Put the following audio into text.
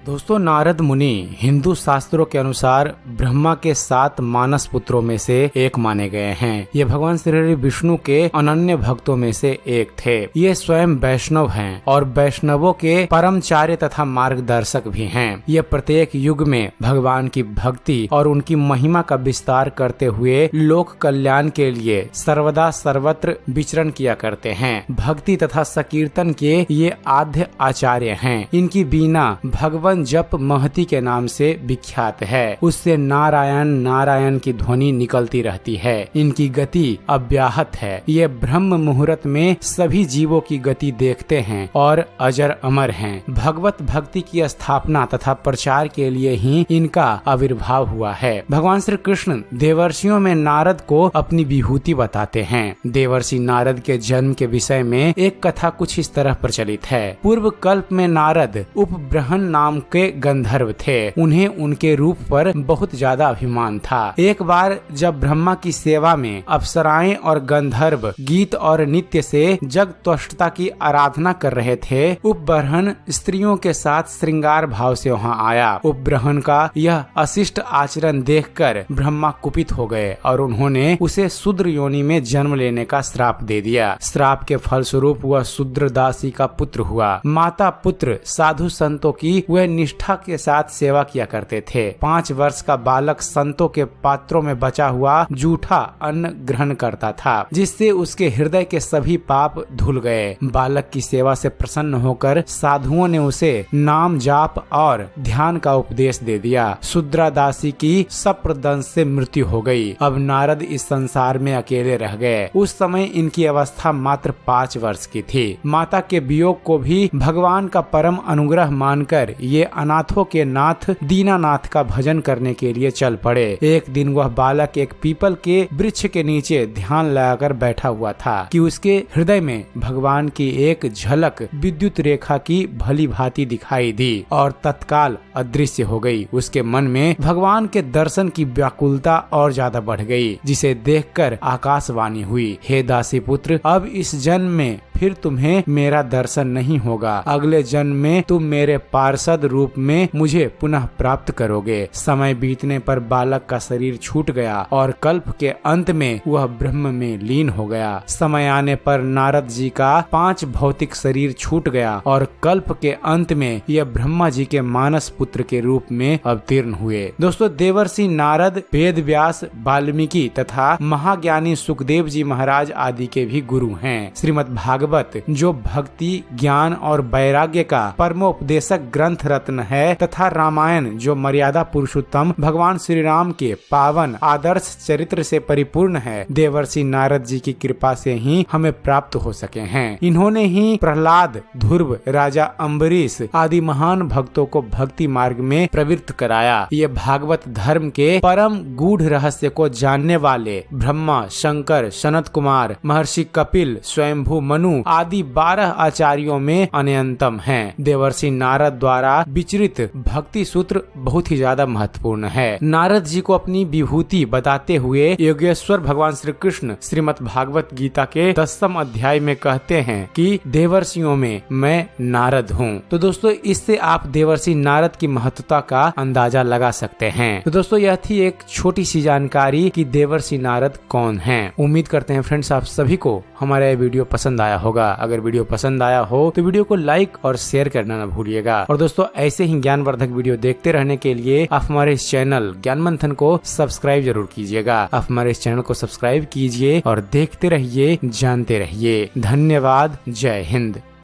दोस्तों, नारद मुनि हिंदू शास्त्रों के अनुसार ब्रह्मा के 7 मानस पुत्रों में से एक माने गए हैं। ये भगवान श्री विष्णु के अनन्य भक्तों में से एक थे। ये स्वयं वैष्णव हैं और वैष्णवों के परमचार्य तथा मार्गदर्शक भी हैं। ये प्रत्येक युग में भगवान की भक्ति और उनकी महिमा का विस्तार करते हुए लोक कल्याण के लिए सर्वदा सर्वत्र विचरण किया करते हैं। भक्ति तथा संकीर्तन के ये आद्य आचार्य हैं। इनकी बीना भगवान जप महती के नाम से विख्यात है। उससे नारायण नारायण की ध्वनि निकलती रहती है। इनकी गति अव्याहत है। ये ब्रह्म मुहूर्त में सभी जीवों की गति देखते हैं और अजर अमर हैं। भगवत भक्ति की स्थापना तथा प्रचार के लिए ही इनका आविर्भाव हुआ है। भगवान श्री कृष्ण देवर्षियों में नारद को अपनी विभूति बताते हैं। देवर्षि नारद के जन्म के विषय में एक कथा कुछ इस तरह प्रचलित है। पूर्व कल्प में नारद उपब्रहन नाम के गंधर्व थे। उन्हें उनके रूप पर बहुत ज्यादा अभिमान था। एक बार जब ब्रह्मा की सेवा में अप्सराएं और गंधर्व गीत और नृत्य से जग त्वष्टता की आराधना कर रहे थे, उपब्रहन स्त्रियों के साथ श्रृंगार भाव से वहां आया। उपब्रहन का यह अशिष्ट आचरण देखकर ब्रह्मा कुपित हो गए और उन्होंने उसे शूद्र योनि में जन्म लेने का श्राप दे दिया। श्राप के फलस्वरूप वह शूद्र दासी का पुत्र हुआ। माता पुत्र साधु संतों की वह निष्ठा के साथ सेवा किया करते थे। 5 वर्ष का बालक संतों के पात्रों में बचा हुआ जूठा अन्न ग्रहण करता था, जिससे उसके हृदय के सभी पाप धुल गए। बालक की सेवा से प्रसन्न होकर साधुओं ने उसे नाम जाप और ध्यान का उपदेश दे दिया। शूद्रा दासी की सप्रदंश से मृत्यु हो गई। अब नारद इस संसार में अकेले रह गए। उस समय इनकी अवस्था मात्र 5 वर्ष की थी। माता के वियोग को भी भगवान का परम अनुग्रह मानकर ये अनाथों के नाथ दीनानाथ का भजन करने के लिए चल पड़े। एक दिन वह बालक एक पीपल के वृक्ष के नीचे ध्यान लगाकर बैठा हुआ था कि उसके हृदय में भगवान की एक झलक विद्युत रेखा की भली भांति दिखाई दी और तत्काल अदृश्य हो गई। उसके मन में भगवान के दर्शन की व्याकुलता और ज्यादा बढ़ गई, जिसे देखकर आकाशवाणी हुई, हे दासी पुत्र, अब इस जन्म में फिर तुम्हें मेरा दर्शन नहीं होगा। अगले जन्म में तुम मेरे पार्षद रूप में मुझे पुनः प्राप्त करोगे। समय बीतने पर बालक का शरीर छूट गया और कल्प के अंत में वह ब्रह्म में लीन हो गया। समय आने पर नारद जी का 5 भौतिक शरीर छूट गया और कल्प के अंत में यह ब्रह्मा जी के मानस पुत्र के रूप में अवतीर्ण हुए। दोस्तों, देवर्षि नारद वेद व्यास, वाल्मीकि तथा महाज्ञानी सुखदेव जी महाराज आदि के भी गुरु हैं। श्रीमद् भागवत जो भक्ति, ज्ञान और वैराग्य का परमोपदेशक ग्रंथ रत्न है, तथा रामायण जो मर्यादा पुरुषोत्तम भगवान श्री राम के पावन आदर्श चरित्र से परिपूर्ण है, देवर्षि नारद जी की कृपा से ही हमें प्राप्त हो सके हैं। इन्होंने ही प्रहलाद, ध्रुव, राजा अम्बरीश आदि महान भक्तों को भक्ति मार्ग में प्रवृत्त कराया। ये भागवत धर्म के परम गूढ़ रहस्य को जानने वाले ब्रह्मा, शंकर, सनत कुमार, महर्षि कपिल, स्वयंभू मनु आदि 12 आचार्यों में अनंतम हैं। देवर्षि नारद द्वारा विचरित भक्ति सूत्र बहुत ही ज्यादा महत्वपूर्ण है। नारद जी को अपनी विभूति बताते हुए योगेश्वर भगवान श्री कृष्ण श्रीमद् भागवत गीता के 10वें अध्याय में कहते हैं कि देवर्षियों में मैं नारद हूँ। तो दोस्तों, इससे आप देवर्षि नारद की महत्वता का अंदाजा लगा सकते हैं। तो दोस्तों, यह थी एक छोटी सी जानकारी कि देवर्षि नारद कौन हैं। उम्मीद करते हैं फ्रेंड्स आप सभी को हमारा यह वीडियो पसंद आया होगा। अगर वीडियो पसंद आया हो तो वीडियो को लाइक और शेयर करना न भूलिएगा। और दोस्तों, ऐसे ही ज्ञानवर्धक वीडियो देखते रहने के लिए आप हमारे इस चैनल ज्ञान मंथन को सब्सक्राइब जरूर कीजिएगा। आप हमारे इस चैनल को सब्सक्राइब कीजिए और देखते रहिए, जानते रहिए। धन्यवाद। जय हिंद।